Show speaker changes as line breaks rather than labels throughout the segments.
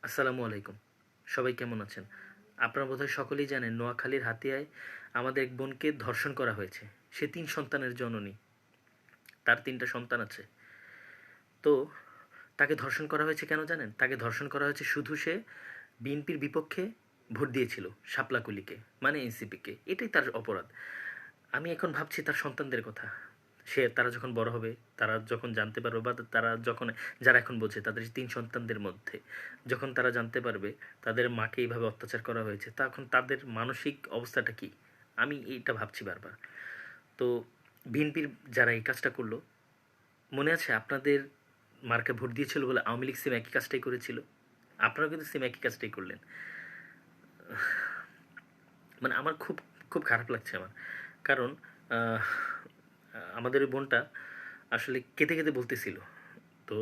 আসসালামু আলাইকুম। সবাই কেমন আছেন? আপনারা বোধহয় সকলেই জানেন নোয়াখালীর হাতিয়ায় আমাদের এক বোনকে ধর্ষণ করা হয়েছে। সে ৩ সন্তানের জননী। তার ৩ টা সন্তান আছে। তো তাকে ধর্ষণ করা হয়েছে কেন জানেন? তাকে ধর্ষণ করা হয়েছে শুধু সে বিএনপির বিপক্ষে ভোট দিয়েছিল শাপলাকলিকে, মানে এনসিপিকে। এটাই তার অপরাধ। আমি এখন ভাবছি তার সন্তানদের কথা। তারা যখন বড় হবে, তারা যখন জানতে পারবে বা তারা যখন যারা এখন বোঝে তাদের ৩ সন্তানদের মধ্যে যখন তারা জানতে পারবে তাদের মাকে এইভাবে অত্যাচার করা হয়েছে, তখন তাদের মানসিক অবস্থাটা কী? আমি এইটা ভাবছি বারবার। তো বিএনপির যারা এই কাজটা করলো, মনে আছে আপনাদের মার্কা ভোট দিয়েছিল বলে আওয়ামী লীগ সেম একই কাজটাই করেছিল? আপনারাও কিন্তু সেম একই কাজটাই করলেন। মানে আমার খুব খুব খারাপ লাগছে আমার। কারণ আহ, আমাদের ওই বোনটা আসলে কেঁদে কেঁদে বলতেছিল। তো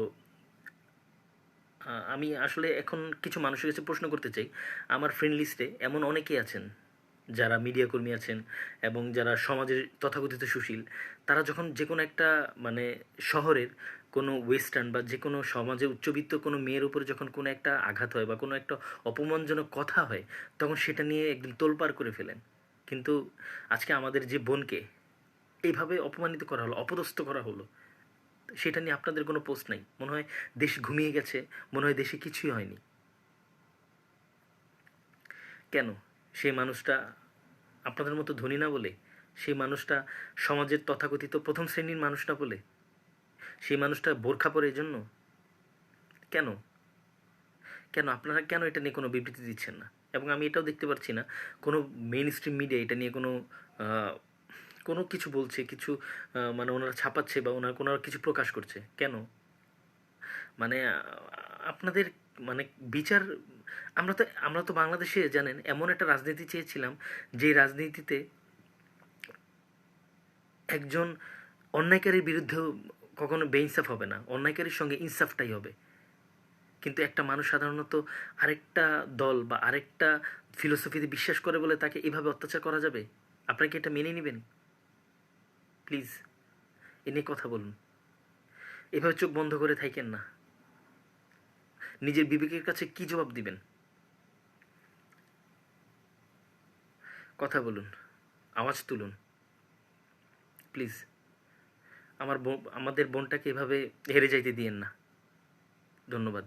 আমি আসলে এখন কিছু মানুষের কাছে প্রশ্ন করতে চাই। আমার ফ্রেন্ড লিস্টে এমন অনেকেই আছেন যারা মিডিয়া কর্মী আছেন এবং যারা সমাজের তথাকথিত সুশীল। তারা যখন যে কোনো একটা মানে শহরের কোনো ওয়েস্টার্ন বা যে কোনো সমাজে উচ্চবিত্ত কোনো মেয়ের উপরে যখন কোনো একটা আঘাত হয় বা কোনো একটা অপমানজনক কথা হয়, তখন সেটা নিয়ে একদম তোলপাড় করে ফেলেন। কিন্তু আজকে আমাদের যে বোনকে এইভাবে অপমানিত করা হলো, অপদস্থ করা হলো, সেটা নিয়ে আপনাদের কোনো পোস্ট নাই। মনে হয় দেশ ঘুমিয়ে গেছে, মনে হয় দেশে কিছুই হয়নি। কেন? সেই মানুষটা আপনাদের মতো ধনী না বলে? সেই মানুষটা সমাজের তথাকথিত প্রথম শ্রেণীর মানুষ না বলে? সেই মানুষটা বোরখা পরে এজন্য? কেন? কেন আপনারা কেন এটা নিয়ে কোনো বিবৃতি দিচ্ছেন না? এবং আমি এটাও দেখতে পাচ্ছি না কোনো মেইন স্ট্রিম মিডিয়া এটা নিয়ে আহ, কোনো কিছু বলছে, কিছু মানে ওনারা ছাপাচ্ছে বা ওনারা কিছু প্রকাশ করছে কেন? মানে আপনাদের মানে বিচার, আমরা তো বাংলাদেশে জানেন এমন একটা রাজনীতি চেয়েছিলাম যে রাজনীতিতে একজন অন্যায়কারীর বিরুদ্ধেও কখনো বেইনসাফ হবে না, অন্যায়কারীর সঙ্গে ইনসাফটাই হবে। কিন্তু একটা মানুষ সাধারণত আরেকটা দল বা আরেকটা ফিলোসফিতে বিশ্বাস করে বলে তাকে এভাবে অত্যাচার করা যাবে? আপনারা কি এটা মেনে নেবেন? প্লিজ এ নিয়ে কথা বলুন। এভাবে চোখ বন্ধ করে থাকেন না। নিজের বিবেকের কাছে কি জবাব দিবেন? কথা বলুন, আওয়াজ তুলুন প্লিজ। আমাদের বোনটাকে এভাবে হেরে যাইতে দিয়েন না। ধন্যবাদ।